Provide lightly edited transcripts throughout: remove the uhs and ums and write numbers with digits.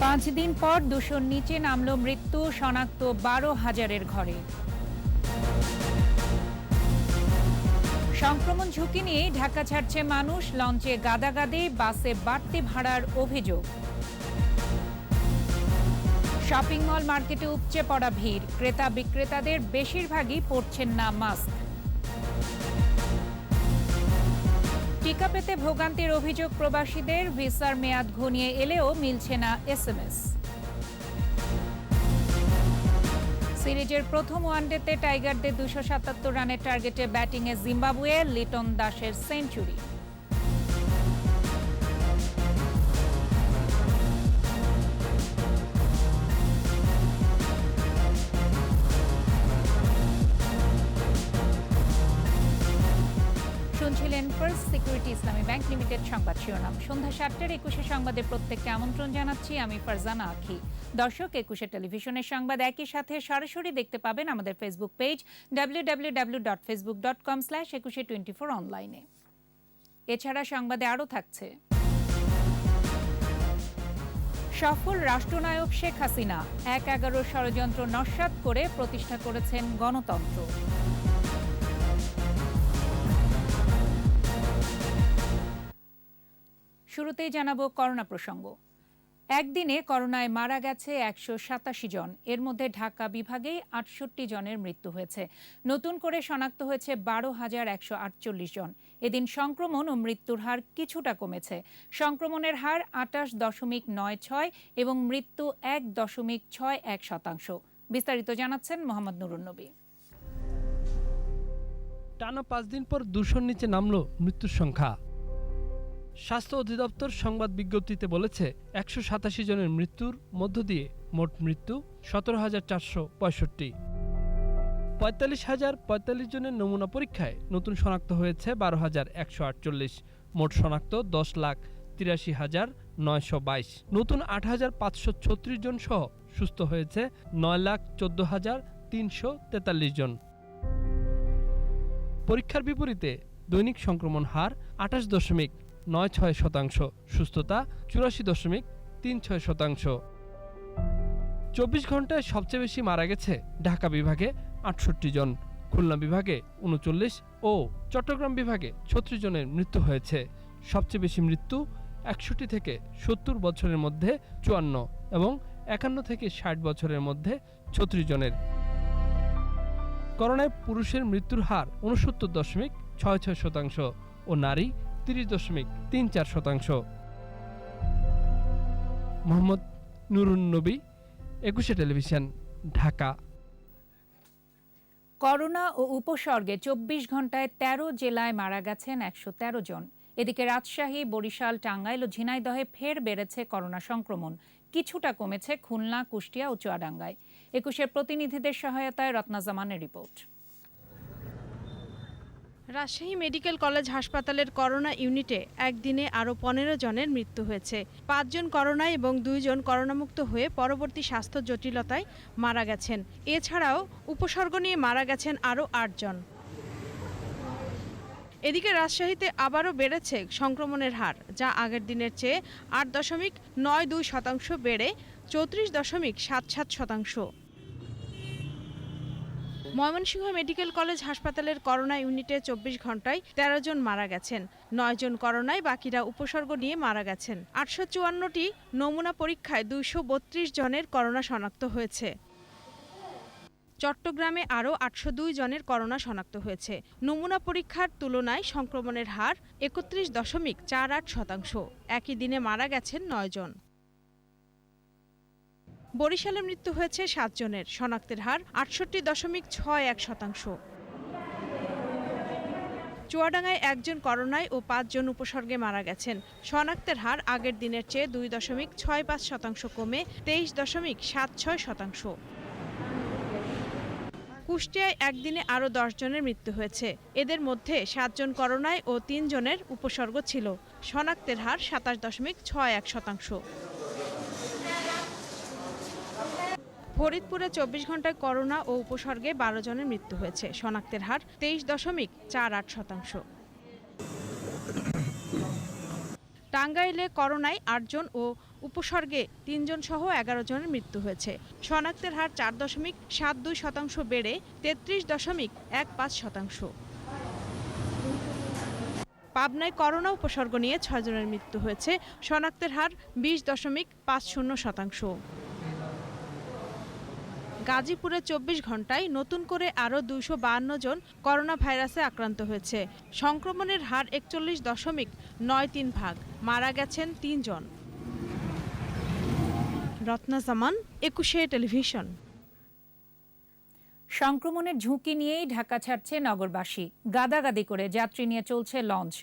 5 দিন পর 200-র নিচে নামল মৃত্যু, শনাক্ত 12,000-এর ঘরে। সংক্রমণ ঝুঁকি নিয়ে ঢাকা ছাড়ছে মানুষ, লঞ্চে গাদাগাদি, বাসে বাড়তি ভাড়ার অভিযোগ। শপিং মল মার্কেটে উপচে পড়া ভিড়, ক্রেতা বিক্রেতাদের বেশিরভাগই পরছেন না মাস্ক। টিকা পেতে ভোগান্তির অভিযোগ প্রবাসীদের, ভিসার মেয়াদ ঘনিয়ে এলেও মিলছে না এসএমএস। সিরিজের প্রথম ওয়ানডেতে টাইগারদের 277 রানের টার্গেটে ব্যাটিংয়ে জিম্বাবুয়ে, লিটন দাসের সেঞ্চুরি। শুনছিলেন ফার্স্ট সিকিউরিটি ইসলামী ব্যাংক লিমিটেড সংবাদ শিরোনাম। সন্ধ্যা 7টার 21 সংবাদে প্রত্যেককে আমন্ত্রণ জানাচ্ছি আমি ফারজানা আখি। দর্শক, 21 টেলিভিশনের সংবাদ একই সাথে সরাসরি দেখতে পাবেন আমাদের ফেসবুক পেজ www.facebook.com/2124 অনলাইনে। এছাড়া সংবাদে আরও থাকছে: সফল রাষ্ট্রনায়ক শেখ হাসিনা 1/11 ষড়যন্ত্র নস্যাৎ করে প্রতিষ্ঠা করেছেন গণতন্ত্র। শুরুতেই জানাবো করোনা প্রসঙ্গ। একদিনে করোনায় মারা গেছে 187 জন, এর মধ্যে ঢাকা বিভাগেই 68 জনের মৃত্যু হয়েছে। নতুন করে শনাক্ত হয়েছে 12,148 জন। এদিন সংক্রমণ ও মৃত্যুর হার কিছুটা কমেছে। সংক্রমণের হার 28.96 এবং মৃত্যু 1.61%। বিস্তারিত জানাচ্ছেন মোহাম্মদ নুরুন নবী। টানা 5 দিন পর 200-র নিচে নামল মৃত্যুর সংখ্যা। স্বাস্থ্য অধিদপ্তর সংবাদ বিজ্ঞপ্তিতে বলেছে, 187 জনের মৃত্যুর মধ্য দিয়ে মোট মৃত্যু 17,465। 45,045 জনের নমুনা পরীক্ষায় নতুন শনাক্ত হয়েছে 12,148। মোট শনাক্ত 10,83,922। নতুন 8,536 জন সহ সুস্থ হয়েছে 9,14,343 জন। পরীক্ষার বিপরীতে দৈনিক সংক্রমণ হার 28.96%, সুস্থতা 84.36%। 24 ঘন্টায় সবচেয়ে বেশি মারা গেছে ঢাকা বিভাগে 68 জন, খুলনা বিভাগে 39 ও চট্টগ্রাম বিভাগে 36 জনের মৃত্যু হয়েছে। সবচেয়ে বেশি মৃত্যু 61 থেকে 70 বছরের মধ্যে 54 এবং 51 থেকে 60 বছরের মধ্যে 36 জনের। করোনায় পুরুষের মৃত্যুর হার 69.66% ও নারী 30.34%। মোহাম্মদ নুরুন নবী, 21 টেলিভিশন, ঢাকা। করোনা ও উপসর্গে 24 ঘন্টায় 13 জেলায় মারা গেছেন 113 জন। এদিকে রাজশাহী, বরিশাল, টাঙ্গাইল ও ঝিনাইদহে ফের বেড়েছে করোনা সংক্রমণ। কিছুটা কমেছে খুলনা, কুষ্টিয়া ও চুয়াডাঙ্গায়। 21-এর প্রতিনিধিদের সহায়তায় রত্না জামানের রিপোর্ট। রাজশাহী মেডিকেল কলেজ হাসপাতালের করোনা ইউনিটে একদিনে আরও 15 জনের মৃত্যু হয়েছে। 5 জন করোনায় এবং 2 জন করোনামুক্ত হয়ে পরবর্তী স্বাস্থ্য জটিলতায় মারা গেছেন। এছাড়াও উপসর্গ নিয়ে মারা গেছেন আরও 8 জন। এদিকে রাজশাহীতে আবারও বেড়েছে সংক্রমণের হার, যা আগের দিনের চেয়ে 8.92% বেড়ে 34.77%। ময়মনসিংহ মেডিকেল কলেজ হাসপাতালের করোনা ইউনিটে 24 ঘন্টায় 13 জন মারা গেছেন। 9 জন করোনায়, বাকিরা উপসর্গ নিয়ে মারা গেছেন। 854টি নমুনা পরীক্ষায় 232 জনের করোনা শনাক্ত হয়েছে। চট্টগ্রামে আরও 802 জনের করোনা শনাক্ত হয়েছে। নমুনা পরীক্ষার তুলনায় সংক্রমণের হার 31.48%। একই দিনে মারা গেছেন 9 জন। বরিশালে মৃত্যু হয়েছে 7 জনের, শনাক্তের হার 68.61%। চুয়াডাঙ্গায় 1 জন করোনায় ও 5 জন উপসর্গে মারা গেছেন। শনাক্তের হার আগের দিনের চেয়ে 2.65% কমে 23.76%। কুষ্টিয়ায় একদিনে আরও 10 জনের মৃত্যু হয়েছে। এদের মধ্যে 7 জন করোনায় ও 3 জনের উপসর্গ ছিল। শনাক্তের হার 27.61%। ফরিদপুরে 24 ঘন্টায় করোনা ও উপসর্গে 12 জনের মৃত্যু হয়েছে। শনাক্তের হার 23.48%। টাঙ্গাইলে করোনায় 8 জন ও উপসর্গে ৩ জন সহ ১১ জনের মৃত্যু হয়েছে। শনাক্তের হার ৪.৭২% বেড়ে ৩৩.১৫%। পাবনায় করোনা উপসর্গ নিয়ে ৬ জনের মৃত্যু হয়েছে, শনাক্তের হার ২০.৫০%। গাজীপুরে ২৪ ঘন্টায় নতুন করে আরও ২৫২ জন করোনা ভাইরাসে আক্রান্ত হয়েছে। সংক্রমণের হার ৪১.৯৩%। মারা গেছেন ৩ জন। রত্না জামান, ২১শে টেলিভিশন। সংক্রমণের ঝুঁকি নিয়েই ঢাকা ছাড়ছে নগরবাসী। গাদাগাদি করে যাত্রী নিয়ে চলছে লঞ্চ।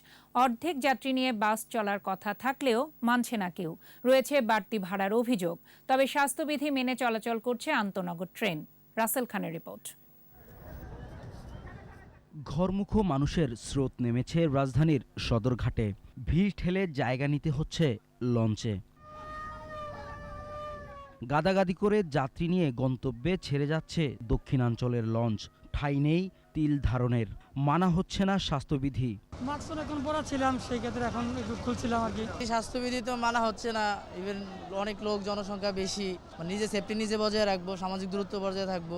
অর্ধেক যাত্রী নিয়ে বাস চলার কথা থাকলেও মানছে না কেউ। রয়েছে বাড়তি ভাড়ার অভিযোগ। তবে স্বাস্থ্যবিধি মেনে চলাচল করছে আন্তনগর ট্রেন। রাসেল খানের রিপোর্ট। ঘরমুখো মানুষের স্রোত নেমেছে রাজধানীর সদরঘাটে। ভিড় ঠেলে জায়গা নিতে হচ্ছে লঞ্চে। গাদাগাদি করে যাত্রী নিয়ে গন্তব্যে ছেড়ে যাচ্ছে দক্ষিণাঞ্চলের লঞ্চ। ঠাঁই নেই তিল ধারণের, মানা হচ্ছে না স্বাস্থ্যবিধি। মাস্ক এখন পরা ছিলাম, সেই ক্ষেত্রে এখন একটু খুলছিলাম আর কি। স্বাস্থ্যবিধি তো মানা হচ্ছে না, ইভেন অনেক লোক জনসংখ্যা বেশি, নিজে সেফটি নিজে বজায় রাখবো, সামাজিক দূরত্ব বজায় থাকবো,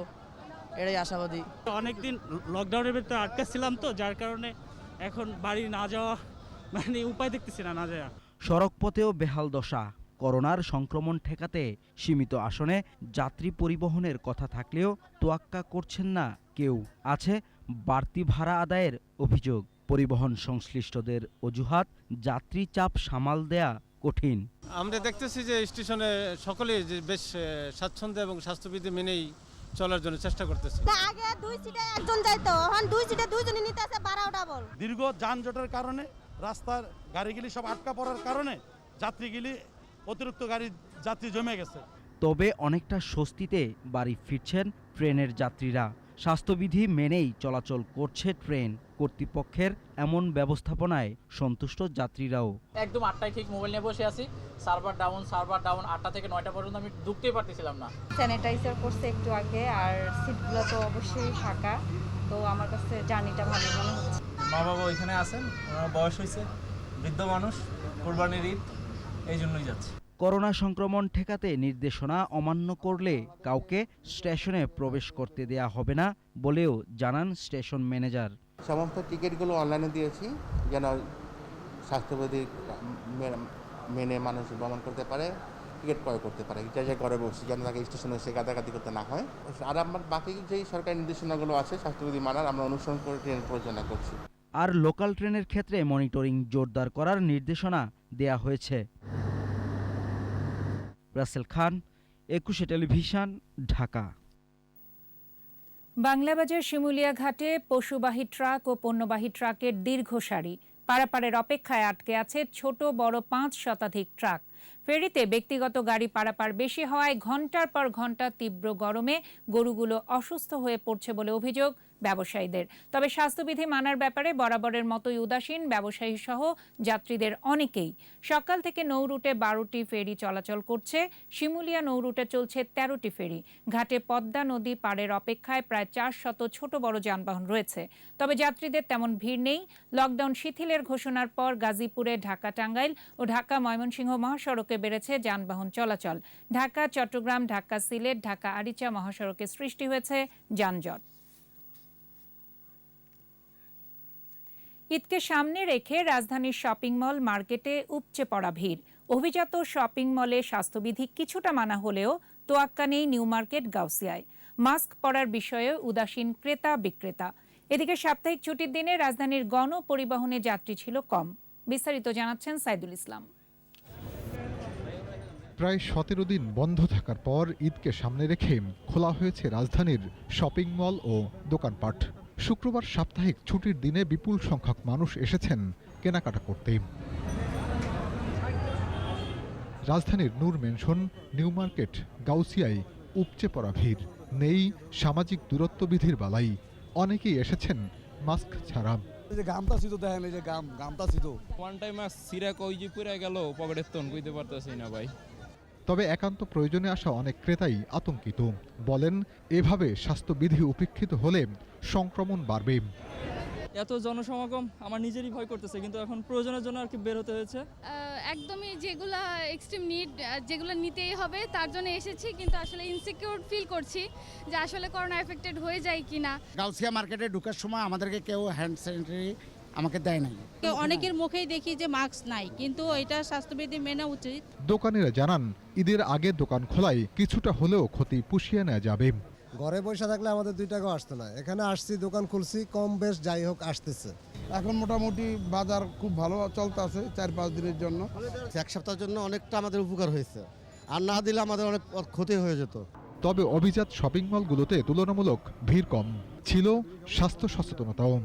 এটাই আশাবাদী। অনেকদিন লকডাউনের ভিতরে আটকা ছিলাম তো, যার কারণে এখন বাড়ি না যাওয়া উপায় দেখতেছি না যাওয়া। সড়ক পথেও বেহাল দশা। করোনার সংক্রমণ ঠেকাতে সীমিত আসনে যাত্রী পরিবহনের কথা থাকলেও তোয়াক্কা করছেন না কেউ। আছে বাড়তি ভাড়া আদায়ের অভিযোগ। পরিবহন সংশ্লিষ্টদের অজুহাত, যাত্রী চাপ সামাল দেয়া কঠিন। আমরা দেখতেছি যে স্টেশনে সকলেই যে বেশ স্বাচ্ছন্দ্য এবং স্বাস্থ্যবিধি মেনেই চলার জন্য চেষ্টা করতেছে। আগে 2 সিটে একজন যাইতো, এখন 2 সিটে 2 জনই নিতে আছে, ভাড়াও ডাবল। দীর্ঘ যানজটের কারণে রাস্তার গাড়িগুলি সব আটকা পড়ার কারণে যাত্রীগুলি অতিরিক্ত গাড়ি যাত্রী জমে গেছে। তবে অনেকটা স্বস্তিতে বাড়ি ফিরছেন ট্রেনের যাত্রীরা। স্বাস্থ্যবিধি মেনেই চলাচল করছে ট্রেন। কর্তৃপক্ষের এমন ব্যবস্থাপনায় সন্তুষ্ট যাত্রীরাও। একদম 8টায় ঠিক মোবাইল নিয়ে বসে আছি, সার্ভার ডাউন 8টা থেকে 9টা পর্যন্ত আমি ঢুকতেই পারতেছিলাম না। স্যানিটাইজার করছে একটু আগে, আর সিটগুলো তো অবশ্যই ফাঁকা, তো আমার কাছে জার্নিটা ভালো মনে হচ্ছে। মা বাবা ওইখানে আছেন, ওনার বয়স হয়েছে, বৃদ্ধ মানুষ, কোরবানির ঈদ, এই জন্যই যাচ্ছে। করোনা সংক্রমণ ঠেকাতে নির্দেশনা অমান্য করলে কাউকে স্টেশনে প্রবেশ করতে দেয়া হবে না বলেও জানান স্টেশন ম্যানেজার। সমস্ত টিকিটগুলো অনলাইনে দিয়েছি যেন স্বাস্থ্যবিধি মেনে মানুষ ভ্রমণ করতে পারে, টিকিট ক্রয় করতে পারে, যা ঘরে বসে যেন তাকে স্টেশনে এসে গাদাগাদি করতে না হয়। আর আমার বাকি যেই সরকারি নির্দেশনাগুলো আছে স্বাস্থ্যবিধি মানার, আমরা অনুসরণ করে ট্রেন পরিচালনা করছি। আর লোকাল ট্রেনের ক্ষেত্রে মনিটরিং জোরদার করার নির্দেশনা দেয়া হয়েছে। রাসেল খান, ২১শে টেলিভিশন, ঢাকা। বাংলাবাজার শিমুলিয়া ঘাটে পশুবাহী ট্রাক ও পণ্যবাহী ট্রাকের দীর্ঘ সারি। পারাপারের অপেক্ষায় আটকে আছে ছোট বড় ৫ শতাধিক ট্রাক। ফেরিতে ব্যক্তিগত গাড়ি পারাপার বেশি হওয়ায় ঘন্টার পর ঘন্টা তীব্র গরমে গরুগুলো অসুস্থ হয়ে পড়ছে বলে অভিযোগ ব্যবসায়ীদের। তবে স্বাস্থ্যবিধি মানার ব্যাপারে বরাবরের মতোই উদাসীন ব্যবসায়ী সহ যাত্রীদের অনেকেই। সকাল থেকে নৌ রুটে ১২টি ফেরি চলাচল করছে। শিমুলিয়া নৌ রুটে চলছে ১৩টি ফেরি। ঘাটে পদ্মা নদী পাড়ের অপেক্ষায় প্রায় ৪০০ ছোট বড় যানবাহন রয়েছে। তবে যাত্রীদের তেমন ভিড় নেই। লকডাউন শিথিলের ঘোষণার পর গাজীপুরে ঢাকা টাঙ্গাইল ও ঢাকা ময়মনসিংহ মহাসড়কে বেড়েছে যানবাহন চলাচল। ঢাকা চট্টগ্রাম, ঢাকা সিলেট, ঢাকা আরিচা মহাসড়কে সৃষ্টি হয়েছে যানজট। ঈদকে সামনে রেখে রাজধানীর শপিং মল মার্কেটে উপচে পড়া ভিড়। অভিজাত শপিং মলে স্বাস্থ্যবিধি কিছুটা মানা হলেও তোয়াক্কা নেই নিউ মার্কেট গাউসিয়ায়। মাস্ক পরার বিষয়ে উদাসীন ক্রেতা বিক্রেতা। এদিকে সাপ্তাহিক ছুটির দিনে রাজধানীর গণপরিবহনে যাত্রী ছিল কম। বিস্তারিত জানাচ্ছেন সাইদুল ইসলাম। প্রায় ১৭ দিন বন্ধ থাকার পর ঈদকে সামনে রেখে খোলা হয়েছে রাজধানীর শপিং মল ও দোকানপাট। শুক্রবার সাপ্তাহিক ছুটির দিনে বিপুল সংখ্যক মানুষ এসেছেন কেনাকাটা করতে। রাজধানীর নূর মেনশন, নিউ মার্কেট, গাউসিয়ায় উপচে পড়া ভিড়। নেই সামাজিক দূরত্ব বিধির বালাই। অনেকেই এসেছেন মাস্ক ছাড়া। তবে একান্ত প্রয়োজনে আসা অনেক ক্রেতাই আতঙ্কিত। বলেন, এভাবে স্বাস্থ্যবিধি উপেক্ষিত হলে সংক্রমণ বাড়বে। এত জনসমাগম আমার নিজেরই ভয় করতেছে, কিন্তু এখন প্রয়োজনের জন্য আর কি বের হতে হয়েছে। একদমই যেগুলা এক্সট্রিম নিড যেগুলো নিতেই হবে তার জন্য এসেছি, কিন্তু আসলে ইনসিকিউর ফিল করছি যে আসলে করোনা এফেক্টেড হয়ে যায় কিনা। গাউসিয়া মার্কেটে ঢোকার সময় আমাদেরকে কেউ হ্যান্ড স্যানিটারি আমাকে দেয় নাই। অনেকের মুখেই দেখি যে মাস্ক নাই, কিন্তু এটা স্বাস্থ্যবিধি মেনে উচিত। দোকানিরা জানান ঈদের আগে দোকান খোলায় কিছুটা হলেও ক্ষতি পুষিয়ে নেওয়া যাবে। ঘরে বসে থাকলে আমাদের 2 টাকাও আসতো না, এখানে আসছি, দোকান খুলছি, কম বেশ যাই হোক আসতেছে। এখন মোটামুটি বাজার খুব ভালো চলতে আছে 4-5 দিনের জন্য। 1 সপ্তাহের জন্য অনেকটা আমাদের উপকার হয়েছে, আর না দিলে আমাদের অনেক ক্ষতি হয়ে যেত। তবে অভিজাত শপিং মলগুলোতে তুলনামূলক ভিড় কম ছিল, স্বাস্থ্য সচেতনতাও।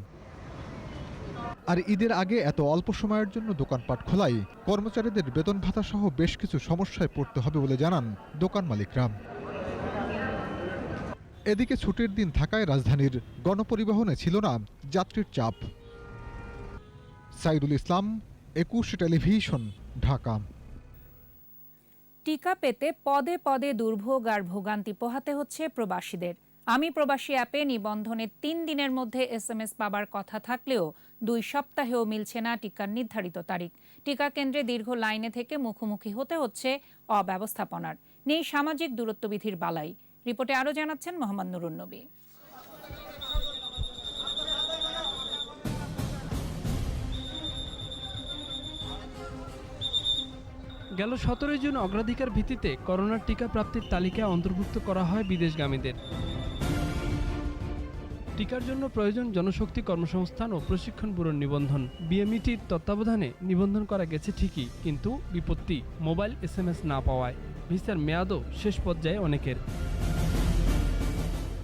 আর ঈদের আগে এত অল্প সময়ের জন্য দোকানপাট খোলায় কর্মচারীদের বেতন ভাতা সহ বেশ কিছু সমস্যায় পড়তে হবে বলে জানান দোকান মালিকরা। এদিকে ছুটির দিন থাকায় রাজধানীর গণপরিবহনে ছিল না যাত্রীর চাপ। সাইদুল ইসলাম, 21 টেলিভিশন, ঢাকা। টিকা পেতে পদে পদে দুর্ভোগ আর ভোগান্তি পোহাতে হচ্ছে প্রবাসীদের। আমি প্রবাসী অ্যাপে নিবন্ধনের 3 দিনের মধ্যে SMS পাবার কথা থাকলেও 2 সপ্তাহেও মিলছে না টিকার নির্ধারিত তারিখ। টিকা কেন্দ্রে দীর্ঘ লাইনে থেকে মুখোমুখি হতে হচ্ছে অব্যবস্থাপনার, নেই সামাজিক দূরত্ববিধির বালাই। রিপোর্টে আরও জানাচ্ছেন মোহাম্মদ নুরুন নবী। গেল 17 জুন অগ্রাধিকার ভিত্তিতে করোনার টিকা প্রাপ্তির তালিকায় অন্তর্ভুক্ত করা হয় বিদেশগামীদের। টিকার জন্য প্রয়োজন জনশক্তি কর্মসংস্থান ও প্রশিক্ষণ ব্যুরোর নিবন্ধন। বিএমইটির তত্ত্বাবধানে নিবন্ধন করা গেছে ঠিকই, কিন্তু বিপত্তি মোবাইল SMS না পাওয়ায়। ভিসার মেয়াদও শেষ পর্যায়ে অনেকের।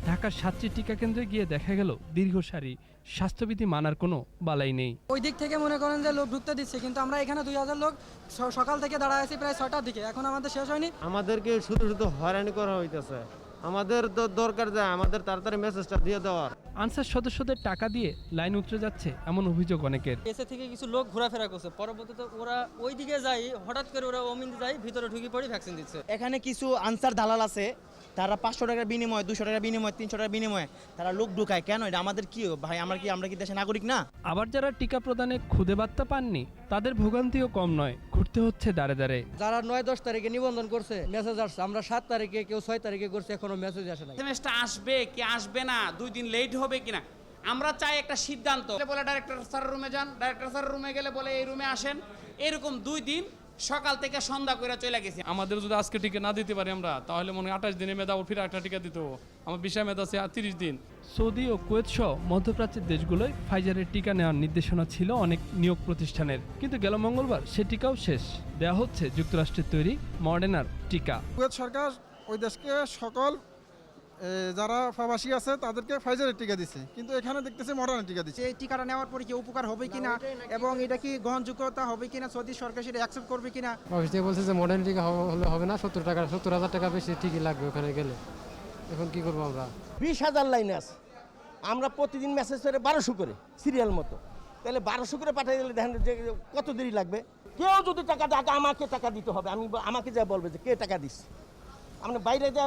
ঢাকার 7টি টিকা কেন্দ্রে গিয়ে দেখা গেল দীর্ঘ সারি, স্বাস্থ্যবিধি মানার কোনো বালাই নেই। ওই দিক থেকে মনে করেন যে লোক ঢুকতে দিচ্ছে, কিন্তু আমরা এখানে 2000 লোক সকাল থেকে দাঁড়ায় আছি প্রায় 6টার দিকে, এখন আমাদের শেষ হয়নি। আমাদেরকে শুধু শুধু হয়রানি করা হইতেছে। আমাদের তো দরকার যে আমাদের তাড়াতাড়ি মেসেজটা দিয়ে দেওয়ার। আনসার সদস্যদের টাকা দিয়ে লাইন উতরে যাচ্ছে এমন অভিযোগ অনেকের। এসে থেকে কিছু লোক ঘোরাফেরা করছে, পরবর্তীতে ওরা ওই দিকে যায়, হঠাৎ করে ওরা অমিন যায়, ভিতরে ঢুকে পড়ে ভ্যাকসিন দিচ্ছে। এখানে কিছু আনসার দালাল আছে, তারা 500 টাকার বিনিময়ে, 200 টাকার বিনিময়ে, 300 টাকার বিনিময়ে তারা লোক ঢুকায়। কেন? এটা আমাদের কি ভাই, আমরা কি দেশের নাগরিক না? আবার যারা টিকা প্রদানে খুদে বার্তা পাননি, তাদের ভোগান্তিও কম নয়, ঘুরতে হচ্ছে দাঁড়ে দাঁড়ে। যারা 9-10 তারিখে নিবন্ধন করছে মেসেজ আসছে, আমরা 7 তারিখে, কেউ 6 তারিখে করছে, এখনো মেসেজ আসে না। এসএমএসটা আসবে কি আসবে না, 2 দিন লেট হবে কিনা, আমরা চাই একটা সিদ্ধান্ত। বলে ডাইরেক্টর স্যারের রুমে যান, ডাইরেক্টর স্যারের রুমে গেলে বলে এই রুমে আসেন, এরকম 2 দিন সকাল থেকে সন্ধ্যা করে চলে গেছে। আমাদের যদি আজকে টিকা না দিতে পারি আমরা, তাহলে মনে হয় 28 দিনে মেয়াদ আবার ফিরে একটা টিকা দিতে হবে। আমার ভিসা মেয়াদ আছে 30 দিন। সৌদি ও কুয়েত সহ মধ্যপ্রাচ্যের দেশগুলোয় ফাইজারের টিকা নেওয়ার নির্দেশনা ছিল অনেক নিয়োগ প্রতিষ্ঠানের, কিন্তু গেল মঙ্গলবার সে টিকাও শেষ। দেওয়া হচ্ছে যুক্তরাষ্ট্রের তৈরি মডার্নার টিকা। কুয়েত সরকার ওই দেশকে সকল যারা প্রবাসী আছে তাদেরকে ফাইজারের টিকা দিচ্ছে, কিন্তু এখানে দেখতেছে মডার্নার টিকা দিচ্ছে। এই টিকাটা নেওয়ার পরে কি উপকার হবে কিনা এবং এটা কি গ্রহণযোগ্যতা হবে কিনা, সৌদি সরকার সেটা অ্যাকসেপ্ট করবে কিনা। অফিস থেকে বলছে যে মডার্ন টিকা হলে হবে না, 70,000 টাকা বেশি ঠিকই লাগবে ওখানে গেলে। এখন কি করবো আমরা? 20,000 লাইন আছে, আমরা প্রতিদিন মেসেজ করে 1200 করে সিরিয়াল মতো, তাহলে 1200 করে পাঠিয়ে দিলে দেখেন যে কত দেরি লাগবে। কেউ যদি টাকা দেয় আমাকে টাকা দিতে হবে, আমাকে যা বলবে যে কে টাকা দিচ্ছে, আপনি বাইরে যা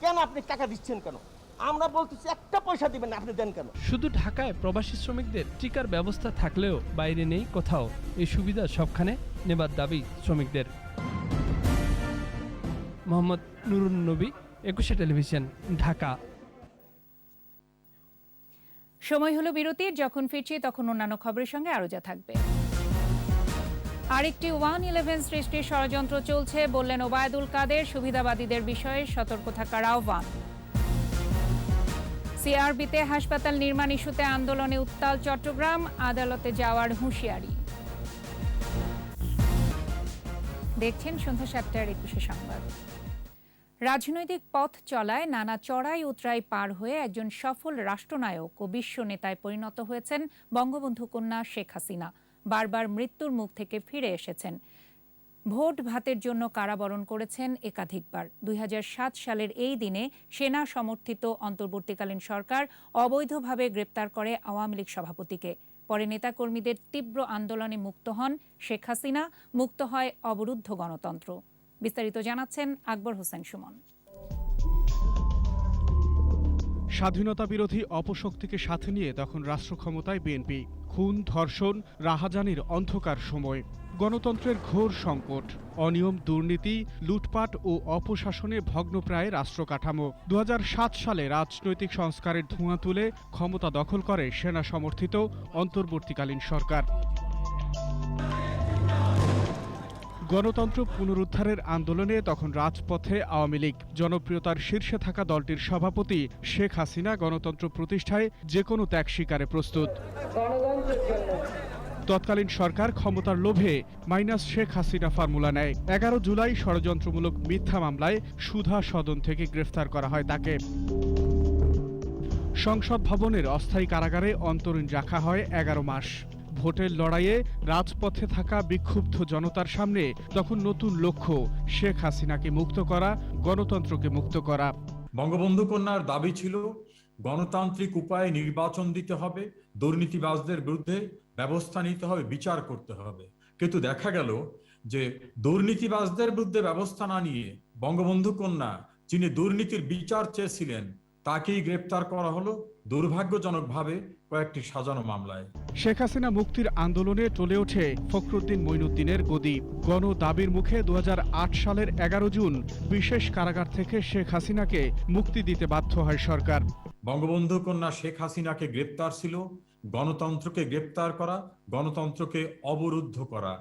কেন আপনি টাকা দিচ্ছেন কেন, আমরা বলতেছি একটা পয়সা দিবেন না, আপনি দেন কেন? শুধু ঢাকায় প্রবাসী শ্রমিকদের টিকার ব্যবস্থা থাকলেও বাইরে নেই কোথাও। এই সুবিধা সবখানে নেবার দাবি শ্রমিকদের। মোহাম্মদ নুরুন নবী, 21 টেলিভিশন, ঢাকা। সময় হলো বিরতির, যখন ফিরছি তখন অন্যান্য খবরের সঙ্গে আরও যা থাকবে। আরেকটি 111 সৃষ্টির ষড়যন্ত্র চলছে বললেন ওবায়দুল কাদের। সুবিধাবাদীদের বিষয়ে সতর্ক থাকার আহ্বান। সিআরবিতে হাসপাতাল নির্মাণ ইস্যুতে আন্দোলনে উত্তাল চট্টগ্রাম, আদালতে যাওয়ার হুঁশিয়ারি। দেখছেন সন্ধ্যা 7টার 21 সংবাদ। রাজনৈতিক পথ চলায় নানা চড়াই উতরাই পার হয়ে একজন সফল রাষ্ট্রনায়ক ও বিশ্ব নেতায় পরিণত হয়েছেন বঙ্গবন্ধু কন্যা শেখ হাসিনা। বারবার মৃত্যুর মুখ থেকে ফিরে এসেছেন। ভোট ভাতের জন্য কারাবরণ করেছেন একাধিকবার। 2007 সালের এই দিনে সেনা সমর্থিত অন্তর্বর্তীকালীন সরকার অবৈধভাবে গ্রেপ্তার করে আওয়ামী লীগ সভাপতিকে। পরে নেতাকর্মীদের তীব্র আন্দোলনে মুক্ত হন শেখ হাসিনা, মুক্ত হয় অবরুদ্ধ গণতন্ত্র। বিস্তারিত জানাচ্ছেন আকবর হোসেন সুমন। স্বাধীনতা বিরোধী অপশক্তিকে সাথে নিয়ে তখন রাষ্ট্র ক্ষমতায় বিএনপি। খুন, ধর্ষণ, রাহাজানির অন্ধকার সময়, গণতন্ত্রের ঘোর সংকট, অনিয়ম, দুর্নীতি, লুটপাট ও অপশাসনে ভগ্নপ্রায় রাষ্ট্র কাঠামো। 2007 সালে রাজনৈতিক সংস্কারের ধোঁয়া তুলে ক্ষমতা দখল করে সেনা সমর্থিত অন্তর্বর্তীকালীন সরকার। গণতন্ত্র পুনরুদ্ধারের আন্দোলনে তখন রাজপথে আওয়ামী লীগ। জনপ্রিয়তার শীর্ষে থাকা দলটির সভাপতি শেখ হাসিনা গণতন্ত্র প্রতিষ্ঠায় যে কোনো ত্যাগ স্বীকারে প্রস্তুত। তৎকালীন সরকার ক্ষমতার লোভে মাইনাস শেখ হাসিনা ফর্মুলা নেয়। 11 জুলাই ষড়যন্ত্রমূলক মিথ্যা মামলায় সুধা সদন থেকে গ্রেফতার করা হয় তাকে। সংসদ ভবনের অস্থায়ী কারাগারে অন্তরীণ রাখা হয় 11 মাস। ভোটের লড়াইয়ে রাজপথে থাকা বিক্ষুব্ধ জনতার সামনে তখন নতুন লক্ষ্য, শেখ হাসিনাকে মুক্ত করা, গণতন্ত্রকে মুক্ত করা। বঙ্গবন্ধু কন্যার দাবি ছিল গণতান্ত্রিক উপায়ে নির্বাচন দিতে হবে, দুর্নীতিবাজদের বিরুদ্ধে ব্যবস্থা নিতে হবে, বিচার করতে হবে। কিন্তু দেখা গেল যে দুর্নীতিবাজদের বিরুদ্ধে ব্যবস্থা না নিয়ে বঙ্গবন্ধু কন্যা, যিনি দুর্নীতির বিচার চেয়েছিলেন, তাকেই গ্রেপ্তার করা হলো দুর্ভাগ্যজনকভাবে কয়েকটি সাজানো মামলায়। শেখ হাসিনা মুক্তির আন্দোলনে টলে ওঠে ফখরুদ্দিন মঈনুদ্দিনের গদি। গণ দাবির মুখে 2008 সালের 11 জুন বিশেষ কারাগার থেকে শেখ হাসিনাকে মুক্তি দিতে বাধ্য হয় সরকার। বঙ্গবন্ধু কন্যা শেখ হাসিনাকে গ্রেপ্তার ছিল গণতন্ত্রকে গ্রেপ্তার করা, গণতন্ত্রকে অবরুদ্ধ করা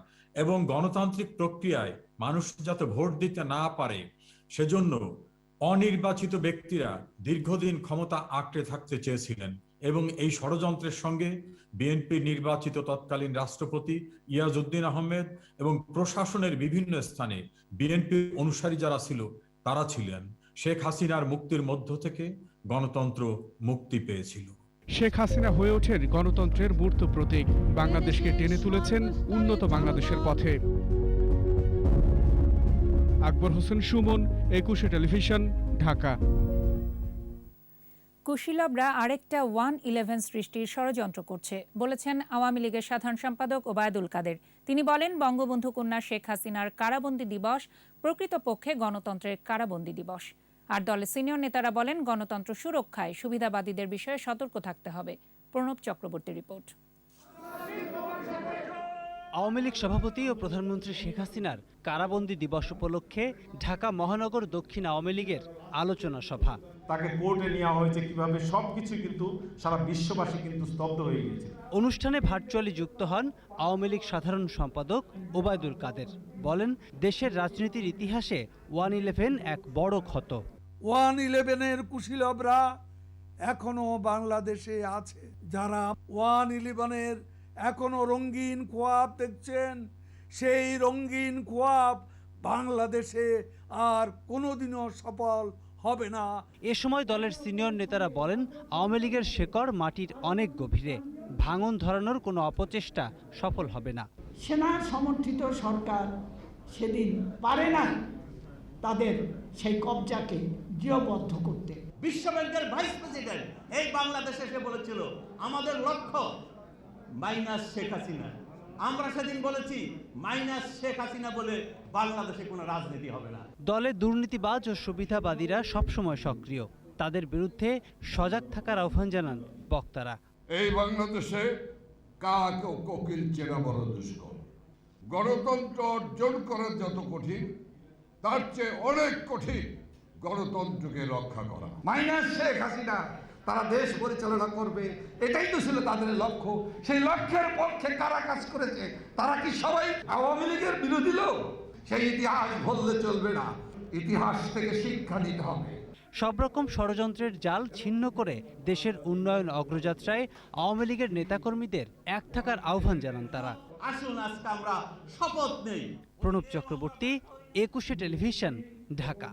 এবং গণতান্ত্রিক প্রক্রিয়ায় মানুষ যাতে ভোট দিতে না পারে সেজন্য অনির্বাচিত ব্যক্তিরা দীর্ঘদিন ক্ষমতা আঁকড়ে থাকতে চেয়েছিলেন। এবং এই ষড়যন্ত্রের সঙ্গে বিএনপির নির্বাচিত তৎকালীন রাষ্ট্রপতি ইয়াজউদ্দিন আহমেদ এবং প্রশাসনের বিভিন্ন স্থানে বিএনপির অনুসারী যারা ছিল তারা ছিলেন। শেখ হাসিনার মুক্তির মধ্য থেকে গণতন্ত্র মুক্তি পেয়েছিল। শেখ হাসিনা হয়ে ওঠেন গণতন্ত্রের মূর্ত প্রতীক। বাংলাদেশকে টেনে তুলেছেন উন্নত বাংলাদেশের পথে। আকবর হোসেন সুমন, 21 টেলিভিশন, ঢাকা। কুশীলবরা আরেকটা 1-11 সৃষ্টির ষড়যন্ত্র করছে বলেছেন আওয়ামী লীগের সাধারণ সম্পাদক ওবায়দুল কাদের। তিনি বলেন, বঙ্গবন্ধু কন্যা শেখ হাসিনার কারাবন্দী দিবস প্রকৃতপক্ষে গণতন্ত্রের কারাবন্দী দিবস। আর দলের সিনিয়র নেতারা বলেন, গণতন্ত্র সুরক্ষায় সুবিধাবাদীদের বিষয়ে সতর্ক থাকতে হবে। প্রণব চক্রবর্তী রিপোর্ট। আওয়ামী লীগ সভাপতি ও প্রধানমন্ত্রী শেখ হাসিনার কারাবন্দী দিবস উপলক্ষে ঢাকা মহানগর দক্ষিণ আওয়ামী লীগের আলোচনা সভা। তাকে কোর্টে নেওয়া হয়েছে কিভাবে, সবকিছু কিন্তু সারা বিশ্ববাসী কিন্তু স্তব্ধ হয়ে গিয়েছে। অনুষ্ঠানে ভার্চুয়ালি যুক্ত হন আওয়ামী লীগ সাধারণ সম্পাদক ওবায়দুল কাদের। বলেন, দেশের রাজনীতির ইতিহাসে 1-11 এক বড় ক্ষত। 1-11-এর কুশীলবরা এখনো বাংলাদেশে আছে। যারা 1-11-এর এখনো রঙিন খোয়াব দেখছেন, সেই রঙিন খোয়াব বাংলাদেশে আর কোনোদিনও সফল হবে না। এ সময় দলের সিনিয়র নেতারা বলেন, আওয়ামী লীগের শেকড় মাটির অনেক গভীরে, ভাঙন ধরানোর কোনো অপচেষ্টা সফল হবে না। সেনা সমর্থিত সরকার সেদিন পারে না তাদের সেই কবজাকে দৃঢ়বদ্ধ করতে। বিশ্ব ব্যাংকের ভাইস প্রেসিডেন্ট এই বাংলাদেশে এসে বলেছিল, আমাদের লক্ষ্য মাইনাস শেখ হাসিনা। আমরা সেদিন বলেছি, মাইনাস শেখ হাসিনা বলে বাংলাদেশে কোনো রাজনীতি হবে না। দলে দুর্নীতিবাজ ও সুবিধাবাদীরা সবসময় সক্রিয়। তাদের বিরুদ্ধে সজাগ থাকার আহ্বান জানান বক্তারা। এই বাংলাদেশে কাক ও কোকিল চেনা বড় দুষ্কর। গণতন্ত্র অর্জন করা যত কঠিন, তার চেয়ে অনেক কঠিন গণতন্ত্রকে রক্ষা করা। মাইনাস শেখ হাসিনা তারা দেশ পরিচালনা করবে, এটাই তো ছিল তাদের লক্ষ্য। সেই লক্ষ্যের পক্ষে কারা কাজ করেছে? তারা কি সবাই আওয়ামী লীগের বিরোধী লোক? সেই ইতিহাস ভুললে চলবে না, ইতিহাস থেকে শিক্ষা নিতে হবে। সব রকম ষড়যন্ত্রের জাল ছিন্ন করে দেশের উন্নয়ন অগ্রযাত্রায় আওয়ামী লীগের নেতাকর্মীদের এক থাকার আহ্বান জানান তারা। আসুন আজকে আমরা শপথ নেই। প্রণব চক্রবর্তী, 21 টেলিভিশন, ঢাকা।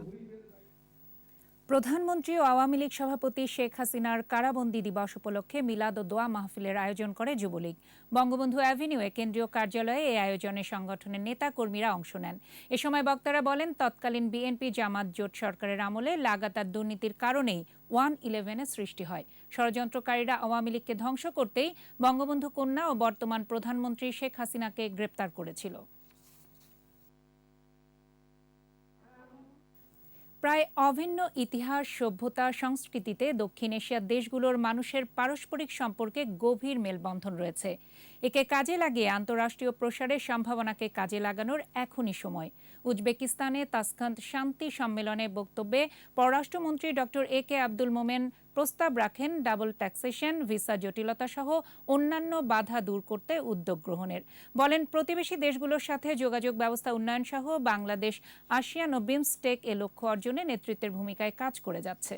প্রধানমন্ত্রী ও আওয়ামী লীগ সভাপতি শেখ হাসিনার কারাবন্দী দিবস উপলক্ষে মিলাদ ও দোয়া মাহফিলের আয়োজন করে যুবলীগ। বঙ্গবন্ধু অ্যাভিনিউয়ে কেন্দ্রীয় কার্যালয়ে এই আয়োজনে সংগঠনের নেতা কর্মীরা অংশ নেন। এ সময় বক্তারা বলেন, তৎকালীন বিএনপি জামাত জোট সরকারের আমলে লাগাতার দুর্নীতির কারণেই 1-11-এর সৃষ্টি হয়। ষড়যন্ত্রকারীরা আওয়ামী লীগকে ধ্বংস করতেই বঙ্গবন্ধু কন্যা ও বর্তমান প্রধানমন্ত্রী শেখ হাসিনাকে গ্রেপ্তার করেছিল। প্রায় অভিন্ন ইতিহাস, সভ্যতা, সংস্কৃতিতে দক্ষিণ এশিয়ার দেশগুলোর মানুষের পারস্পরিক সম্পর্কে গভীর মেলবন্ধন রয়েছে। একে কাজে লাগিয়ে আন্তঃরাষ্ট্রীয় প্রসারের সম্ভাবনাকে কাজে লাগানোর এখনই সময়। উজবেকিস্তানে তাসখান্ত শান্তি সম্মেলনে বক্তব্যে পররাষ্ট্রমন্ত্রী ডক্টর এ.কে. আব্দুল মোমেন প্রস্তাব রাখেন ডাবল ট্যাক্সেশন, ভিসা জটিলতা সহ অন্যান্য বাধা দূর করতে উদ্যোগ গ্রহণের। বলেন, প্রতিবেশী দেশগুলোর সাথে যোগাযোগ ব্যবস্থা উন্নয়ন সহ বাংলাদেশ আসিয়ান ও বিমস্টেক এ লক্ষ্য অর্জনে নেতৃত্বের ভূমিকায় কাজ করে যাচ্ছে।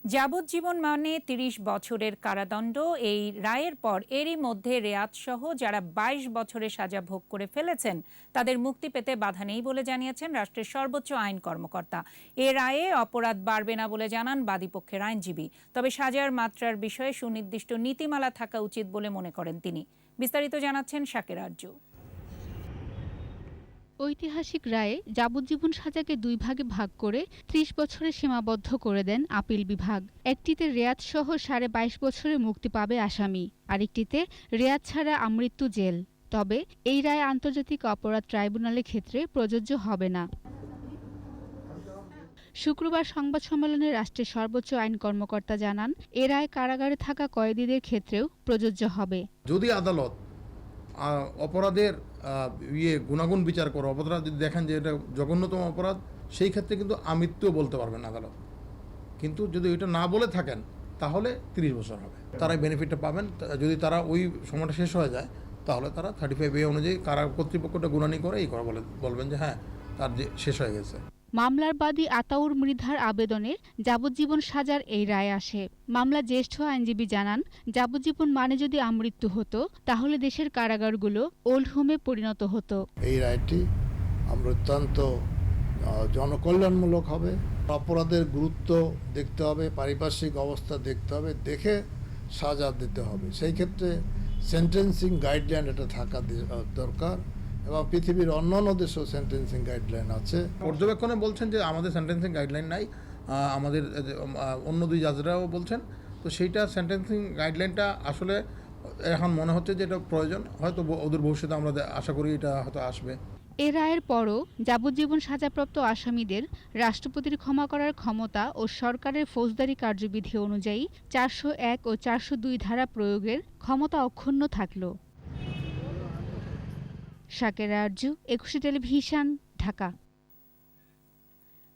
যাবজ্জীবন মানে ৩০ বছরের কারাদণ্ড। এই রায়ের পর এরই মধ্যে রেয়াত সহ যারা ২২ বছরের সাজা ভোগ করে ফেলেছেন তাদের মুক্তি পেতে বাধা নেই বলে জানিয়েছেন রাষ্ট্রের সর্বোচ্চ আইন কর্মকর্তা। এ রায়ে অপরাধ বাড়বে না বলে জানান বাদীপক্ষের আইনজীবী। তবে সাজার মাত্রার বিষয়ে সুনির্দিষ্ট নীতিমালা থাকা উচিত বলে মনে করেন তিনি। বিস্তারিত জানাচ্ছেন শাকের আরজু। ঐতিহাসিক রায়ে যাবজ্জীবন সাজাকে দুই ভাগে ভাগ করে ৩০ বছরে সীমাবদ্ধ করে দেন আপিল বিভাগ। একটিতে রেয়াত সহ ২২.৫ বছরে মুক্তি পাবে আসামি, আরেকটিতে রেয়াত ছাড়া আমৃত্যু জেল। তবে এই রায় আন্তর্জাতিক অপরাধ ট্রাইব্যুনালের ক্ষেত্রে প্রযোজ্য হবে না। শুক্রবার সংবাদ সম্মেলনে রাষ্ট্রের সর্বোচ্চ আইন কর্মকর্তা জানান, এ রায় কারাগারে থাকা কয়েদিদের ক্ষেত্রেও প্রযোজ্য হবে। যদি আদালত অপরাধের গুণাগুণ বিচার করে অপরাধ যদি দেখেন যে এটা জঘন্যতম অপরাধ, সেই ক্ষেত্রে কিন্তু আমৃত্যুও বলতে পারবেন আদালত। কিন্তু যদি এটা না বলে থাকেন তাহলে ৩০ বছর হবে। তারা বেনিফিটটা পাবেন। যদি তারা ওই সময়টা শেষ হয়ে যায় তাহলে তারা 35A অনুযায়ী কারা কর্তৃপক্ষটা গুণানি করে এই করে বলবেন যে হ্যাঁ তার যে শেষ হয়ে গেছে। মামলার বাদী আতাউর মৃধার আবেদনের যাবজ্জীবন সাজার এই রায় আসে। মামলা জ্যেষ্ঠ আইনজীবী জানান, যাবজ্জীবন মানে যদি আমৃত্যু হতো তাহলে দেশের কারাগারগুলো ওল্ড হোমে পরিণত হতো। এই রায়টি আমরা অত্যন্ত জনকল্যাণমূলক হবে। অপরাধের গুরুত্ব দেখতে হবে, পারিপার্শ্বিক অবস্থা দেখতে হবে, দেখে সাজা দিতে হবে। সেই ক্ষেত্রে সেন্টেন্সিং গাইডলাইন এটা থাকা দরকার এবং পৃথিবীর অন্যান্য দেশেও সেন্টেন্সিং গাইডলাইন আছে। পর্যবেক্ষণে বলছেন যে আমাদের সেন্টেন্সিং গাইডলাইন নাই, আমাদের অন্য দুই জাজরাও বলছেন। তো সেইটা সেন্টেন্সিং গাইডলাইনটা আসলে এখন মনে হচ্ছে যে এটা প্রয়োজন। হয়তো ওদের ভবিষ্যতে আমরা আশা করি এটা হয়তো আসবে। এ রায়ের পরও যাবজ্জীবন সাজাপ্রাপ্ত আসামিদের রাষ্ট্রপতির ক্ষমা করার ক্ষমতা ও সরকারের ফৌজদারি কার্যবিধি অনুযায়ী ৪০১ ও ৪০২ ধারা প্রয়োগের ক্ষমতা অক্ষুণ্ণ থাকল। শাকের আরজু, একুশে টেলিভিশন, ঢাকা।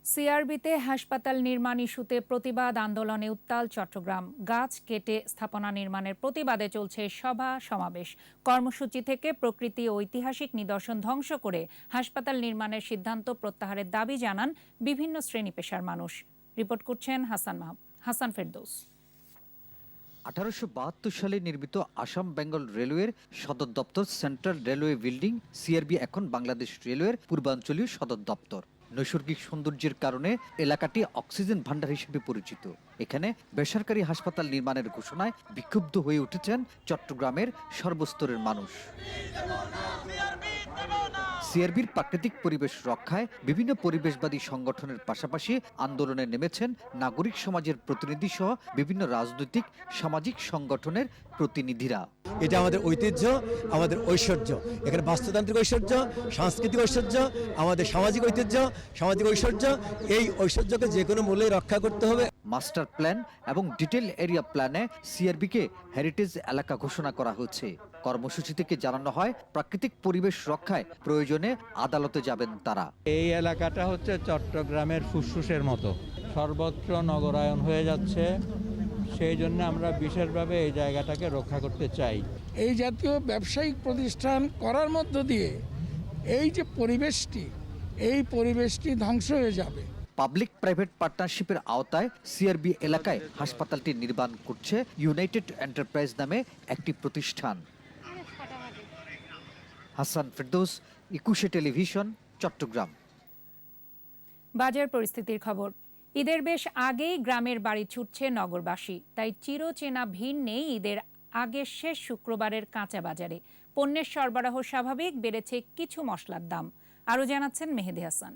সিআরবিতে হাসপাতাল নির্মাণ ইস্যুতে প্রতিবাদ আন্দোলনে উত্তাল চট্টগ্রাম। গাছ কেটে স্থাপনা নির্মাণের প্রতিবাদে চলছে সভা সমাবেশ। কর্মসূচি থেকে প্রকৃতি ও ঐতিহাসিক নিদর্শন ধ্বংস করে হাসপাতাল নির্মাণের সিদ্ধান্ত প্রত্যাহারের দাবি জানান বিভিন্ন শ্রেণী পেশার মানুষ। রিপোর্ট করছেন হাসান ফেরদৌস। 1872 সালে নির্মিত আসাম বেঙ্গল রেলওয়ের সদর দপ্তর সেন্ট্রাল রেলওয়ে বিল্ডিং সিআরবি এখন বাংলাদেশ রেলওয়ের পূর্বাঞ্চলীয় সদর দপ্তর। নৈসর্গিক সৌন্দর্যের কারণে এলাকাটি অক্সিজেন ভান্ডার হিসেবে পরিচিত। এখানে বেসরকারি হাসপাতাল নির্মাণের ঘোষণায় বিক্ষুব্ধ হয়ে উঠেছেন চট্টগ্রামের সর্বস্তরের মানুষ। সিআরবির প্রাকৃতিক পরিবেশ রক্ষায় বিভিন্ন পরিবেশবাদী সংগঠনের পাশাপাশি আন্দোলনে নেমেছেন নাগরিক সমাজের প্রতিনিধি সহ বিভিন্ন রাজনৈতিক সামাজিক সংগঠনের প্রতিনিধিরা। এটা আমাদের ঐতিহ্য, আমাদের ঐশ্বর্য। এখানে বাস্তুতান্ত্রিক ঐশ্বর্য, সাংস্কৃতিক ঐশ্বর্য, আমাদের সামাজিক ঐতিহ্য, সামাজিক ঐশ্বর্য। এই ঐশ্বর্যকে যে কোনো মূল্যে রক্ষা করতে হবে। মাস্টার প্ল্যান এবং ডিটেল এরিয়া প্ল্যানে সিআরবিকে হেরিটেজ এলাকা ঘোষণা করা হয়েছে। কর্মসূচি থেকে জানানো হয় প্রাকৃতিক পরিবেশ রক্ষায় প্রয়োজনে আদালতে যাবেন তারা। এই এলাকাটা হচ্ছে চট্টগ্রামের ফুসফুসের মতো, সর্বত্র নগরায়ন হয়ে যাচ্ছে। সেই জন্য আমরা বিশেষভাবে এই জায়গাটাকে রক্ষা করতে চাই। এই জাতীয় ব্যবসায়িক প্রতিষ্ঠান করার মধ্য দিয়ে এই যে পরিবেশটি ধ্বংস হয়ে যাবে। পাবলিক প্রাইভেট পার্টনারশিপের আওতায় সিআরবি এলাকায় হাসপাতালটি নির্মাণ করছে ইউনাইটেড এন্টারপ্রাইজ নামে একটি প্রতিষ্ঠান। হাসান ফেরদৌস, একুশে টেলিভিশন, চট্টগ্রাম। বাজার পরিস্থিতির খবর। ঈদের বেশ আগেই গ্রামের বাড়ি ছুটছে নগরবাসী, তাই চিরচেনা ভিড় নেই ঈদের আগের শেষ শুক্রবারের কাঁচা বাজারে। পণ্যের সরবরাহ স্বাভাবিক, বেড়েছে কিছু মশলার দাম। আরও জানাচ্ছেন মেহেদি হাসান।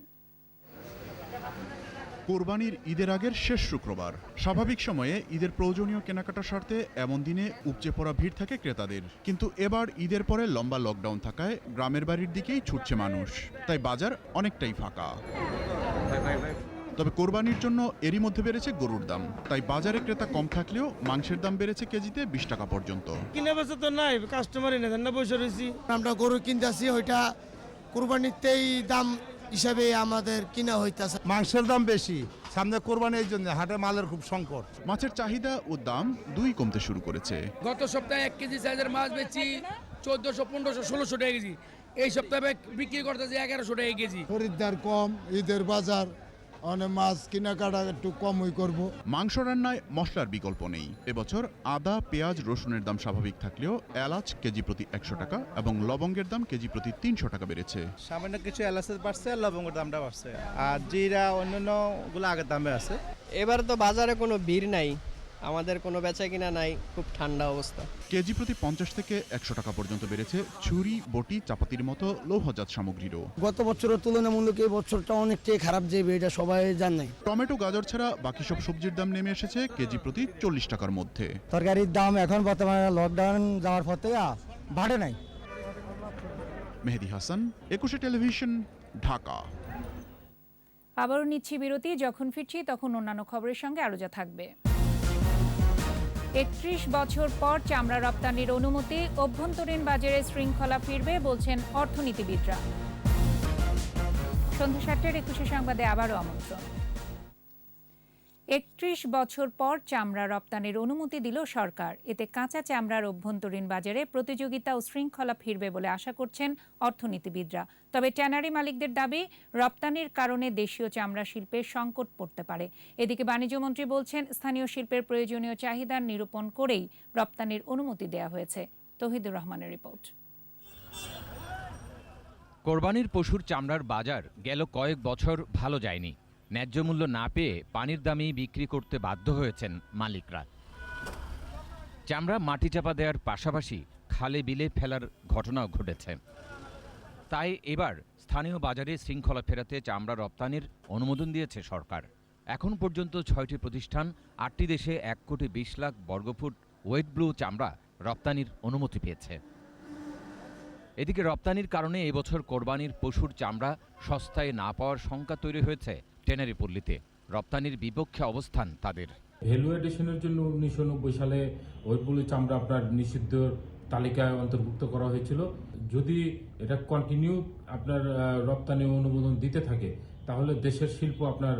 কোরবানির ঈদের আগের শেষ শুক্রবার। স্বাভাবিক সময়ে ঈদের প্রয়োজনীয় কেনাকাটার স্বার্থে এমন দিনে উপচে পড়া ভিড় থাকে ক্রেতাদের, কিন্তু এবার ঈদের পরে লম্বা লকডাউন থাকায় গ্রামের বাড়ির দিকেই ছুটছে মানুষ, তাই বাজার অনেকটাই ফাঁকা। তবে কোরবানির জন্য এরই মধ্যে বেড়েছে গরুর দাম, তাই বাজারে ক্রেতা কম থাকলেও মাংসের দাম বেড়েছে কেজিতে 20 টাকা পর্যন্ত। কিনে বেচা তো নাই, কাস্টমারই না, না বসে রয়েছি। আমরা গরু কিনতেছি, ওইটা কোরবানিতেই দাম হিসাবে আমাদের কিনা হইতেছে। মাংসের দাম বেশি, সামনে কোরবানি, এই জন্য হাটে মালের খুব সংকট। মাছের চাহিদা ও দাম দুই কমতে শুরু করেছে। গত সপ্তাহে 1 কেজি সাইজের মাছ বেচি 1400, 1500, 1600 টাকা কেজি। এই সপ্তাহে বিক্রি করতেছি 1100 টাকা কেজি। খরিদ্দার কম, ঈদের বাজার, অনেক মাছ কেনাকাটা একটু কমই করব। মাংস রান্নায় মশলার বিকল্প নেই। এবছর আদা, পেঁয়াজ, রসুনের দাম স্বাভাবিক থাকলেও এলাচ কেজি প্রতি 100 টাকা এবং লবঙ্গের দাম কেজি প্রতি 300 টাকা বেড়েছে। সামান্য কিছু এলাচের বাড়ছে, আর লবঙ্গের দামটা বাড়ছে, আর জিরা অন্যান্য গুলো আগের দামে আছে। এবার তো বাজারে কোনো ভিড় নাই, আমাদের কোনো বেচা কিনা নাই, খুব ঠান্ডা অবস্থা। কেজি প্রতি 50 থেকে 100 টাকা পর্যন্ত বেড়েছে ছুরি, বটি, চাপাতির মতো লৌহজাত সামগ্রীরও। গত বছরের তুলনামূলক এই বছরটা অনেকটাই খারাপ যাবে, এটা সবাই জানে। টমেটো, গাজর ছাড়া বাকি সব সবজির দাম নেমে এসেছে কেজি প্রতি 40 টাকার মধ্যে। তরকারির দাম এখন বর্তমানে লকডাউন যাওয়ার পর থেকে বাড়ে নাই। মেহেদি হাসান, 21 টেলিভিশন, ঢাকা। আবারও নিচ্ছি বিরতি, যখন ফিরছি তখন অন্যান্য খবরের সঙ্গে আরো যা থাকবে। 31 বছর পর চামড়া রপ্তানির অনুমতি, অভ্যন্তরীণ বাজারে শৃঙ্খলা ফিরবে বলছেন অর্থনীতিবিদরা। সন্ধ্যা 7টার 21 সংবাদে আবারও আমন্ত্রণ। 31 বছর পর চামড়া রপ্তানির অনুমতি দিল সরকার। এতে কাঁচা চামড়ার অভ্যন্তরীণ বাজারে প্রতিযোগিতা ও শৃঙ্খলা ফিরবে বলে আশা করছেন অর্থনীতিবিদরা। তবে ট্যানারি মালিকদের দাবি, রপ্তানির কারণে দেশীয় চামড়া শিল্পের সংকট পড়তে পারে। এদিকে বাণিজ্যমন্ত্রী বলছেন, স্থানীয় শিল্পের প্রয়োজনীয় চাহিদা নিরূপণ করেই রপ্তানির অনুমতি দেওয়া হয়েছে। তৌহিদুর রহমানের রিপোর্ট। কোরবানির পশুর চামড়ার বাজার গেল কয়েক বছর ভালো যায়নি। ন্যায্য মূল্য না পেয়ে পানির দামেই বিক্রি করতে বাধ্য হয়েছেন মালিকরা। চামড়া মাটি চাপা দেওয়ার পাশাপাশি খালে বিলে ফেলার ঘটনাও ঘটেছে। তাই এবার স্থানীয় বাজারে শৃঙ্খলা ফেরাতে চামড়া রপ্তানির অনুমোদন দিয়েছে সরকার। এখন পর্যন্ত 6টি প্রতিষ্ঠান 8টি দেশে 1,20,00,000 বর্গফুট ওয়েট ব্লু চামড়া রপ্তানির অনুমতি পেয়েছে। এদিকে রপ্তানির কারণে এবছর কোরবানির পশুর চামড়া সস্তায় না পাওয়ার শঙ্কা তৈরি হয়েছে ট্যানারি পল্লীতে। রপ্তানির বিপক্ষে অবস্থান তাদের। ভ্যালু এডিশনের জন্য 1990 সালে ওয়েট ব্লু চামড়া আপনার নিষিদ্ধ তালিকায় অন্তর্ভুক্ত করা হয়েছিল। যদি এটা কন্টিনিউ আপনার রপ্তানি অনুমোদন দিতে থাকে, তাহলে দেশের শিল্প আপনার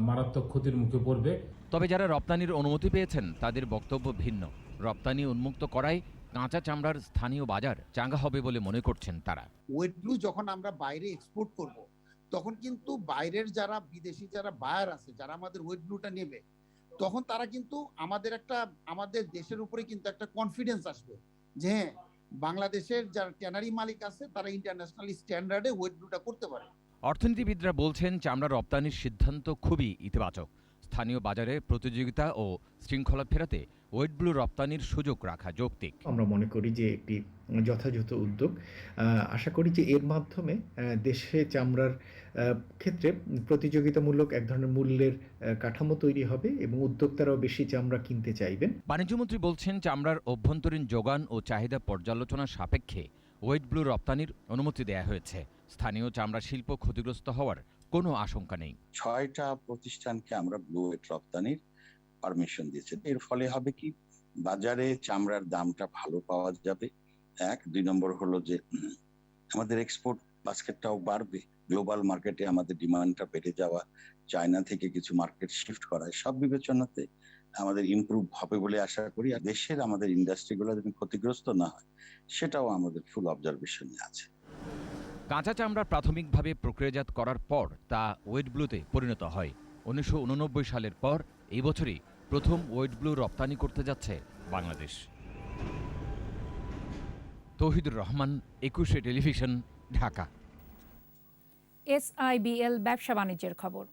মারাত্মক ক্ষতির মুখে পড়বে। তবে যারা রপ্তানির অনুমতি পেয়েছেন তাদের বক্তব্য ভিন্ন। রপ্তানি উন্মুক্ত করায় কাঁচা চামড়ার স্থানীয় বাজার চাঙ্গা হবে বলে মনে করছেন তারা। ওয়েট ব্লু যখন আমরা বাইরে এক্সপোর্ট করব, তখন কিন্তু বাইরের যারা বিদেশি যারা বায়ার আছে, যারা আমাদের ওয়েট ব্লুটা নেবে, তখন তারা কিন্তু আমাদের দেশের উপরে কিন্তু একটা কনফিডেন্স আসবে যে হ্যাঁ, বাংলাদেশের যারা ট্যানারি মালিক আছে তারা ইন্টারন্যাশনাল স্ট্যান্ডার্ডে ওয়েট ব্লুটা করতে পারে। অর্থনীতিবিদরা বলছেন, চামড়া রপ্তানির সিদ্ধান্ত খুবই ইতিবাচক। স্থানীয় বাজারে প্রতিযোগিতা ও শৃঙ্খলা ফেরাতে ওয়েট ব্লু রপ্তানির সুযোগ রাখা যৌক্তিক। আমরা মনে করি যে একটি যথাযথ উদ্যোগ। আশা করি যে এর মাধ্যমে দেশে চামড়ার ক্ষেত্রে প্রতিযোগিতামূলক এক ধরনের মূল্যের কাঠামো তৈরি হবে এবং উদ্যোক্তারাও বেশি চামড়া কিনতে চাইবেন। বাণিজ্যমন্ত্রী বলছেন, চামড়ার অভ্যন্তরীণ যোগান ও চাহিদা পর্যালোচনা সাপেক্ষে ওয়েট ব্লু রপ্তানির অনুমতি দেয়া হয়েছে। স্থানীয় চামড়া শিল্প ক্ষতিগ্রস্ত হওয়ার কোনো আশঙ্কা নেই। 6টা প্রতিষ্ঠানকে আমরা ব্লু ওয়েট রপ্তানির পারমিশন দিয়েছে। এর ফলে হবে কি, বাজারে চামড়ার দামটা ভালো পাওয়া যাবে। 1, 2 নম্বর হলো যে আমাদের এক্সপোর্ট বাস্কেটটাও বাড়বে। গ্লোবাল মার্কেটে আমাদের ডিমান্ডটা বেড়ে যাওয়া, চায়না থেকে কিছু মার্কেট শিফট করা, সব বিবেচনাতে আমাদের ইমপ্রুভ হবে বলে আশা করি। আর দেশের আমাদের ইন্ডাস্ট্রিগুলো যেন ক্ষতিগ্রস্ত না হয়, সেটাও আমাদের ফুল অবজারভেশনে আছে। কাঁচা চামড়া প্রাথমিকভাবে প্রক্রিয়াজাত করার পর তা ওয়েট ব্লুতে পরিণত হয়। 1989 সালের পর এই বছরই প্রথম ওয়েট ব্লু রপ্তানি করতে যাচ্ছে বাংলাদেশ। তৌহিদুর রহমান, 21 টেলিভিশন, ঢাকা। SIBL ব্যবসা বাণিজ্যের খবর।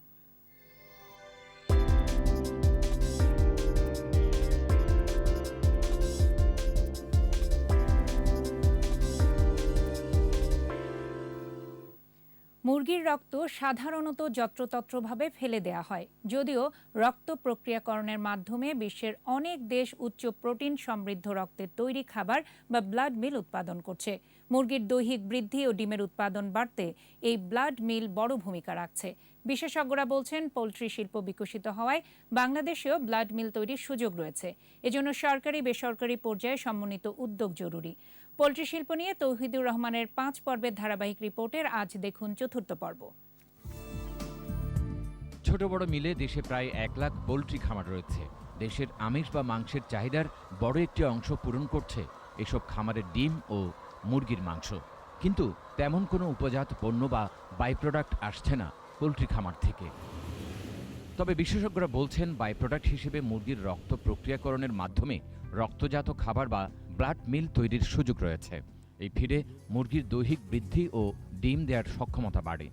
মুরগির রক্ত সাধারণত যত্রতত্রভাবে ফেলে দেয়া হয়, যদিও রক্ত প্রক্রিয়াকরণের মাধ্যমে বিশ্বের অনেক দেশ উচ্চ প্রোটিন সমৃদ্ধ রক্তের তৈরি খাবার বা ব্লাড মিল উৎপাদন করছে। মুরগির দৈহিক বৃদ্ধি ও ডিমের উৎপাদন বাড়তে এই ব্লাড মিল বড় ভূমিকা রাখছে। বিশেষজ্ঞরা বলছেন, পোলট্রি শিল্প বিকশিত হওয়ায় বাংলাদেশেও ব্লাড মিল তৈরির সুযোগ রয়েছে। এজন্য সরকারি বেসরকারি পর্যায়ে সমন্বিত উদ্যোগ জরুরি। পোলট্রি শিল্প নিয়ে তৌহিদুর রহমানের 5 পর্বের ধারাবাহিক রিপোর্টের আজ দেখুন 4র্থ পর্ব। ছোট বড় মিলে দেশে প্রায় 1 লাখ পোলট্রি খামার রয়েছে। দেশের আমিষ বা মাংসের চাহিদার বড় একটি অংশ পূরণ করছে এসব খামারের ডিম ও মুরগির মাংস। কিন্তু তেমন কোনো উপজাত পণ্য বা বাই প্রোডাক্ট আসছে না পোলট্রি খামার থেকে। তবে বিশেষজ্ঞরা বলছেন, বাই প্রোডাক্ট হিসেবে মুরগির রক্ত প্রক্রিয়াকরণের মাধ্যমে রক্তজাত খাবার বা ব্লাড মিল তৈরির সুযোগ রয়েছে। এই ফিডে মুরগির দৈহিক বৃদ্ধি ও ডিম দেওয়ার সক্ষমতা বাড়ে।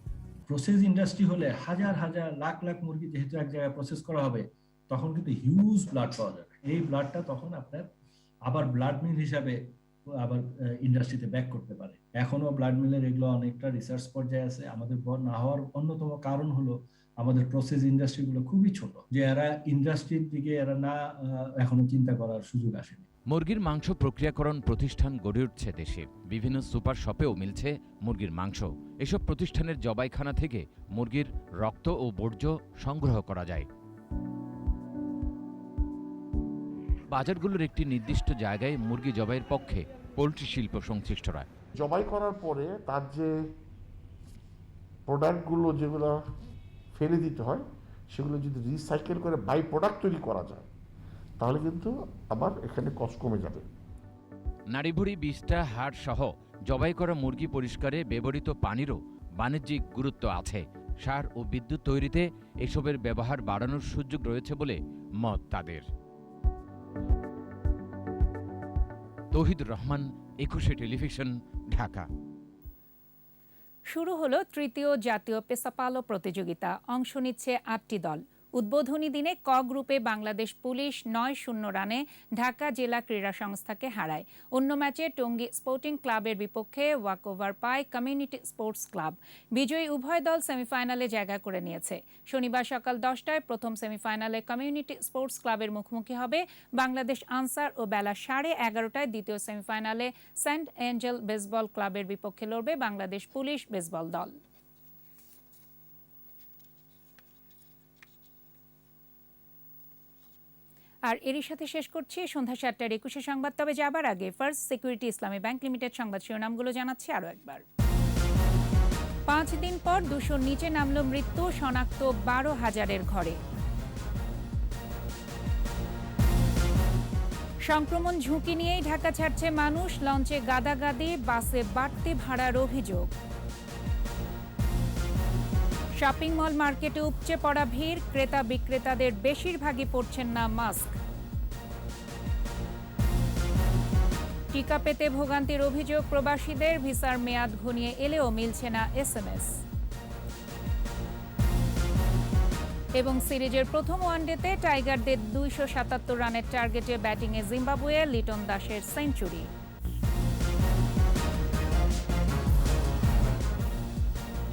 প্রসেস ইন্ডাস্ট্রি হলে হাজার হাজার লাখ লাখ মুরগি যেহেতু এক জায়গায় প্রসেস করা হবে, তখন কিন্তু হিউজ ব্লাড পাওয়া যাবে। এই ব্লাডটা তখন আপনার আবার ব্লাড মিল হিসাবে আবার ইন্ডাস্ট্রিতে ব্যাক করতে পারে। এখনো ব্লাড মিলের এগুলো অনেকটা রিসার্চ পর্যায়ে আছে। আমাদের না হওয়ার অন্যতম কারণ হলো আমাদের প্রসেস ইন্ডাস্ট্রিগুলো খুবই ছোট, যে এরা ইন্ডাস্ট্রির দিকে এরা না এখনো চিন্তা করার সুযোগ আসেনি। মুরগির মাংস প্রক্রিয়াকরণ প্রতিষ্ঠান গড়ে উঠছে দেশে। বিভিন্ন সুপার শপেও মিলছে মুরগির মাংস। এসব প্রতিষ্ঠানের জবাইখানা থেকে মুরগির রক্ত ও বর্জ্য সংগ্রহ করা যায়। বাজারগুলোর একটি নির্দিষ্ট জায়গায় মুরগি জবাইয়ের পক্ষে পোলট্রি শিল্প সংশ্লিষ্টরা। জবাই করার পরে তার যে প্রোডাক্টগুলো যেগুলো ফেলে দিতে হয়, সেগুলো যদি রিসাইকেল করে বাই প্রোডাক্ট তৈরি করা যায়, তাহলে কিন্তু আবার এখানে কষ্ট কমে যাবে। নাড়িভুড়ি, বিষ্ঠা, হাড় সহ জবাই করা মুরগি পরিষ্কারে ব্যবহৃত পানিরও বাণিজ্যিক গুরুত্ব আছে। সার ও বিদ্যুৎ তৈরিতে এসবের ব্যবহার বাড়ানোর সুযোগ রয়েছে বলে মত তাদের। তৌহিদুর রহমান, 21 টেলিভিশন, ঢাকা। শুরু হলো 3য় জাতীয় পেসাপালো প্রতিযোগিতা। অংশ নিচ্ছে 8টি দল। উদ্বোধনী দিনে ক গ্রুপে বাংলাদেশ পুলিশ 9-0 রানে ঢাকা জেলা ক্রীড়া সংস্থাকে হারায়। অন্য ম্যাচে টঙ্গী স্পোর্টিং ক্লাবের বিপক্ষে ওয়াকওভার পায় কমিউনিটি স্পোর্টস ক্লাব। বিজয়ী উভয় দল সেমিফাইনালে জায়গা করে নিয়েছে। শনিবার সকাল 10টায় প্রথম সেমিফাইনালে কমিউনিটি স্পোর্টস ক্লাবের মুখোমুখি হবে বাংলাদেশ আনসার ও বেলা 11:30টায় দ্বিতীয় সেমিফাইনালে সেন্ট অ্যাঞ্জেল বেসবল ক্লাবের বিপক্ষে লড়বে বাংলাদেশ পুলিশ বেসবল দল। আর এরই সাথে শেষ করছি সন্ধ্যা 7টার 21 সংবাদ। তবে যাবার আগে ফার্স্ট সিকিউরিটি ইসলামী ব্যাংক লিমিটেড সংবাদ শিরোনামগুলো জানাচ্ছি আরও একবার। 5 দিন পর 200-র নিচে নামল মৃত্যু, শনাক্ত 12,000-এর ঘরে। সংক্রমণ ঝুঁকি নিয়েই ঢাকা ছাড়ছে মানুষ, লঞ্চে গাদাগাদি, বাসে বাড়তি ভাড়ার অভিযোগ। শপিং মল মার্কেটে উপচে পড়া ভিড়, ক্রেতা বিক্রেতাদের বেশিরভাগই পরছেন না মাস্ক। টিকা পেতে ভোগান্তির অভিযোগ প্রবাসীদের, ভিসার মেয়াদ ঘনিয়ে এলেও মিলছে না SMS। এবং সিরিজের প্রথম ওয়ানডেতে টাইগারদের 277 রানের টার্গেটে ব্যাটিংয়ে জিম্বাবুয়ে, লিটন দাসের সেঞ্চুরি।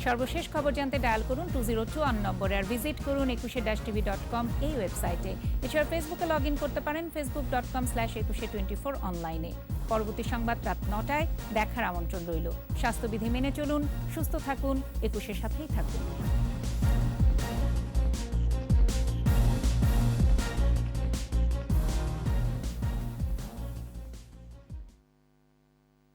সর্বশেষ খবর জানতে ডায়াল করুন 2021 নম্বরে, আর ভিজিট করুন 21-tv.com এই ওয়েবসাইটে। এছাড়া ফেসবুকে লগ ইন করতে পারেন facebook.com/2124 অনলাইনে। পরবর্তী সংবাদ রাত 9টায় দেখার আমন্ত্রণ রইল। স্বাস্থ্যবিধি মেনে চলুন, সুস্থ থাকুন, 21-এর সাথেই থাকুন।